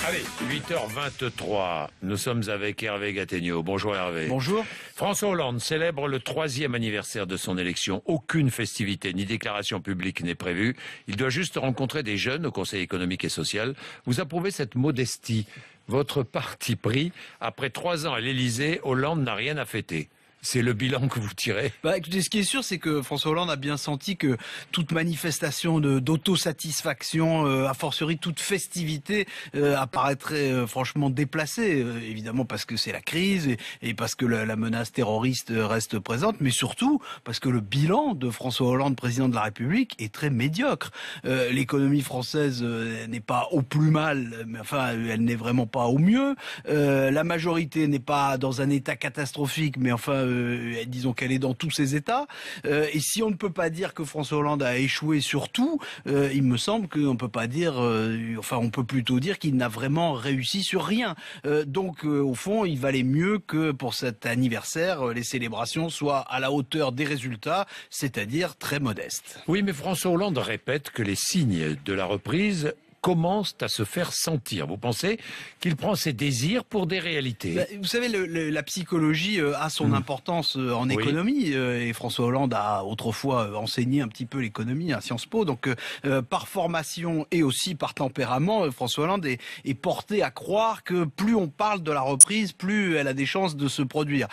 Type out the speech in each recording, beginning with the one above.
Allez, 8h23, nous sommes avec Hervé Gattegno. Bonjour Hervé. Bonjour. François Hollande célèbre le 3e anniversaire de son élection. Aucune festivité ni déclaration publique n'est prévue. Il doit juste rencontrer des jeunes au Conseil économique et social. Vous approuvez cette modestie. Votre parti pris, après 3 ans à l'Élysée, Hollande n'a rien à fêter. C'est le bilan que vous tirez. Écoutez, ce qui est sûr, c'est que François Hollande a bien senti que toute manifestation d'autosatisfaction, a fortiori toute festivité, apparaîtrait franchement déplacée. Évidemment parce que c'est la crise et parce que la menace terroriste reste présente, mais surtout parce que le bilan de François Hollande, président de la République, est très médiocre. L'économie française n'est pas au plus mal, mais enfin, elle n'est vraiment pas au mieux. La majorité n'est pas dans un état catastrophique, mais enfin, disons qu'elle est dans tous ses états. Et si on ne peut pas dire que François Hollande a échoué sur tout, il me semble qu'on peut pas dire, enfin on peut plutôt dire qu'il n'a vraiment réussi sur rien. Donc au fond, il valait mieux que pour cet anniversaire, les célébrations soient à la hauteur des résultats, c'est-à-dire très modestes. Oui, mais François Hollande répète que les signes de la reprise commencent à se faire sentir. Vous pensez qu'il prend ses désirs pour des réalités? Vous savez, la psychologie a son importance en économie, et François Hollande a autrefois enseigné un petit peu l'économie à Sciences Po, donc par formation et aussi par tempérament, François Hollande est porté à croire que plus on parle de la reprise, plus elle a des chances de se produire.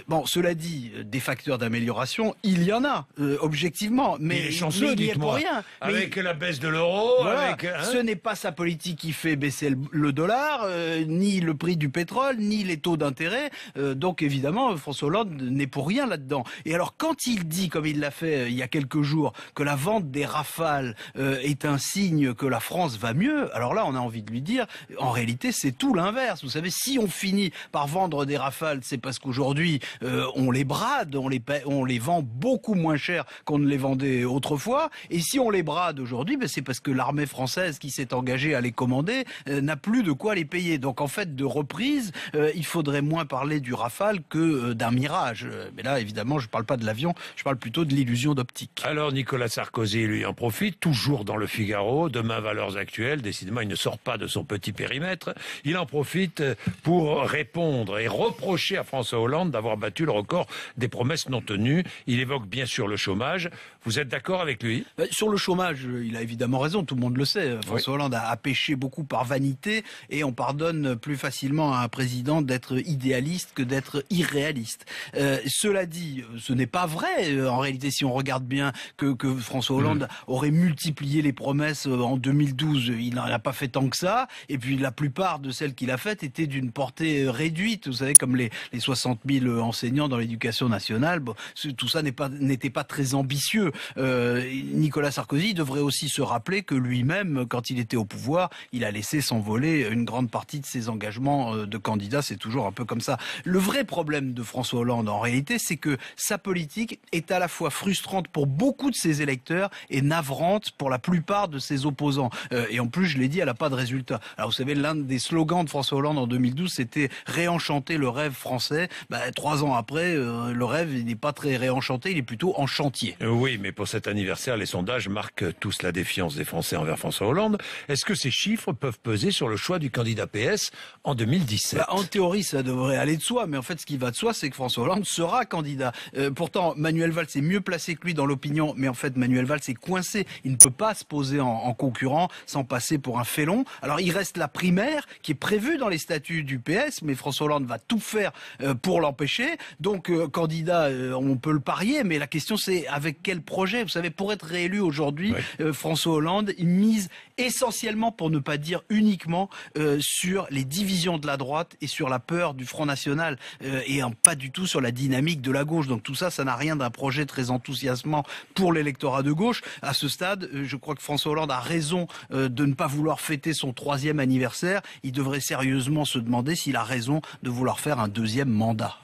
Bon, cela dit, des facteurs d'amélioration, il y en a, objectivement, mais il est chanceux, il n'y est pour rien. Avec la baisse de l'euro, voilà, ce n'est pas sa politique qui fait baisser le dollar, ni le prix du pétrole, ni les taux d'intérêt. Donc évidemment, François Hollande n'est pour rien là-dedans. Et alors quand il dit, comme il l'a fait il y a quelques jours, que la vente des Rafales est un signe que la France va mieux, alors là on a envie de lui dire, en réalité c'est tout l'inverse. Vous savez, si on finit par vendre des Rafales, c'est parce qu'aujourd'hui on les brade, on les vend beaucoup moins cher qu'on ne les vendait autrefois. Et si on les brade aujourd'hui, c'est parce que l'armée française qui s'est engagé à les commander n'a plus de quoi les payer. Donc en fait, de reprise, il faudrait moins parler du Rafale que d'un Mirage. Mais là, évidemment, je ne parle pas de l'avion, je parle plutôt de l'illusion d'optique. Alors Nicolas Sarkozy, lui, en profite, toujours dans le Figaro, demain Valeurs Actuelles, décidément, il ne sort pas de son petit périmètre. Il en profite pour répondre et reprocher à François Hollande d'avoir battu le record des promesses non tenues. Il évoque bien sûr le chômage. Vous êtes d'accord avec lui? Sur le chômage, il a évidemment raison, tout le monde le sait. François Hollande a péché beaucoup par vanité et on pardonne plus facilement à un président d'être idéaliste que d'être irréaliste. Cela dit, ce n'est pas vrai en réalité si on regarde bien que François Hollande aurait multiplié les promesses en 2012. Il n'en a pas fait tant que ça et puis la plupart de celles qu'il a faites étaient d'une portée réduite. Vous savez, comme les 60 000 enseignants dans l'éducation nationale, bon, tout ça n'était pas très ambitieux. Nicolas Sarkozy devrait aussi se rappeler que lui-même, quand il était au pouvoir, il a laissé s'envoler une grande partie de ses engagements de candidat. C'est toujours un peu comme ça. Le vrai problème de François Hollande, en réalité, c'est que sa politique est à la fois frustrante pour beaucoup de ses électeurs et navrante pour la plupart de ses opposants. Et en plus, je l'ai dit, elle n'a pas de résultat. Alors vous savez, l'un des slogans de François Hollande en 2012, c'était « réenchanter le rêve français ». 3 ans après, le rêve, il n'est pas très réenchanté, il est plutôt en chantier. Oui, mais pour cet anniversaire, les sondages marquent tous la défiance des Français envers François Hollande. Est-ce que ces chiffres peuvent peser sur le choix du candidat PS en 2017? En théorie, ça devrait aller de soi, mais en fait, ce qui va de soi, c'est que François Hollande sera candidat. Pourtant, Manuel Valls est mieux placé que lui dans l'opinion, mais en fait, Manuel Valls est coincé. Il ne peut pas se poser en concurrent sans passer pour un félon. Alors, il reste la primaire, qui est prévue dans les statuts du PS, mais François Hollande va tout faire pour l'empêcher. Donc, candidat, on peut le parier, mais la question, c'est avec quel projet? Vous savez, pour être réélu aujourd'hui, François Hollande, il mise essentiellement, pour ne pas dire uniquement, sur les divisions de la droite et sur la peur du Front National, et pas du tout sur la dynamique de la gauche. Donc tout ça, ça n'a rien d'un projet très enthousiasmant pour l'électorat de gauche. À ce stade, je crois que François Hollande a raison de ne pas vouloir fêter son 3e anniversaire. Il devrait sérieusement se demander s'il a raison de vouloir faire un 2e mandat.